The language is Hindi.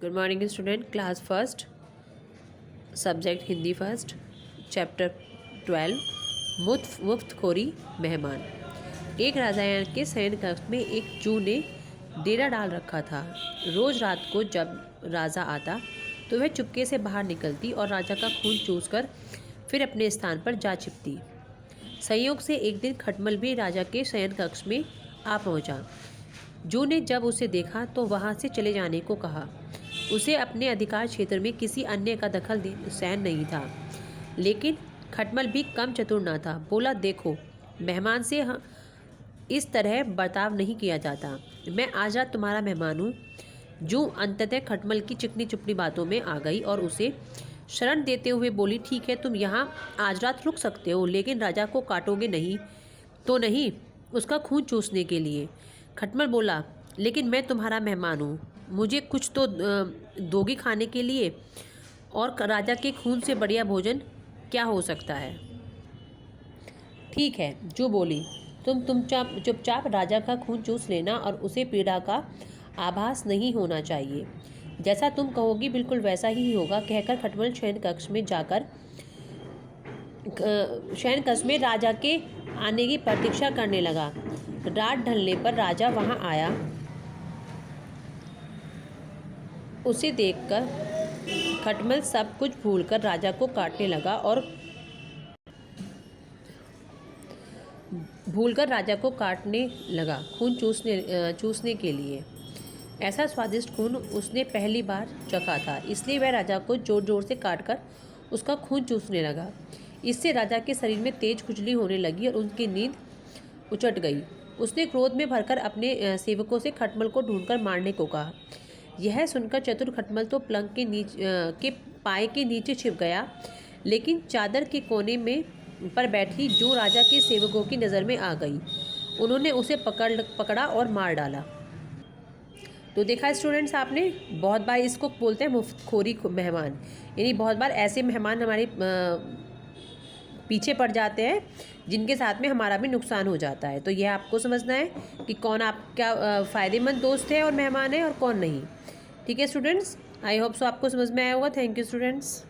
Good morning student. Class first, subject Hindi first, chapter 12 मुफ्तखोरी मेहमान। एक राजा के शयन कक्ष में एक जू ने डेरा डाल रखा था। रोज़ रात को जब राजा आता तो वह चुपके से बाहर निकलती और राजा का खून चूसकर फिर अपने स्थान पर जा छिपती। संयोग से एक दिन खटमल भी राजा के शयन कक्ष में आ पहुंचा। जू ने जब उसे देखा तो वहां से चले जाने को कहा। उसे अपने अधिकार क्षेत्र में किसी अन्य का दखल सहन नहीं था, लेकिन खटमल भी कम चतुर न था। बोला, देखो, मेहमान से इस तरह बर्ताव नहीं किया जाता। मैं आज रात तुम्हारा मेहमान हूँ। जू अंततः खटमल की चिकनी चुपड़ी बातों में आ गई और उसे शरण देते हुए बोली, ठीक है, तुम यहाँ आज रात रुक सकते हो, लेकिन राजा को काटोगे नहीं तो नहीं, उसका खून चूसने के लिए। खटमल बोला, लेकिन मैं तुम्हारा मेहमान हूँ, मुझे कुछ तो दोगी खाने के लिए, और राजा के खून से बढ़िया भोजन क्या हो सकता है। ठीक है, जो बोली, तुम चुपचाप राजा का खून चूस लेना और उसे पीड़ा का आभास नहीं होना चाहिए। जैसा तुम कहोगी बिल्कुल वैसा ही होगा। कहकर खटमल शयन कक्ष में राजा के आने की प्रतीक्षा करने लगा। रात ढलने पर राजा वहां आया। उसे देखकर खटमल सब कुछ भूलकर राजा को काटने लगा और खून चूसने के लिए। ऐसा स्वादिष्ट खून उसने पहली बार चखा था, इसलिए वह राजा को जोर जोर से काटकर उसका खून चूसने लगा। इससे राजा के शरीर में तेज खुजली होने लगी और उनकी नींद उचट गई। उसने क्रोध में भरकर अपने सेवकों से खटमल को ढूंढकर मारने को कहा। यह सुनकर चतुर खटमल तो पलंग के पाए के नीचे छिप गया, लेकिन चादर के कोने में पर बैठी जो राजा के सेवकों की नज़र में आ गई। उन्होंने उसे पकड़ा और मार डाला। तो देखा स्टूडेंट्स, आपने बहुत बार इसको बोलते हैं मुफ्तखोरी मेहमान, यानी बहुत बार ऐसे मेहमान हमारे पीछे पड़ जाते हैं जिनके साथ में हमारा भी नुकसान हो जाता है। तो यह आपको समझना है कि कौन आपका फ़ायदेमंद दोस्त है और मेहमान है और कौन नहीं। ठीक है स्टूडेंट्स, आई होप सो आपको समझ में आया होगा। Thank you students.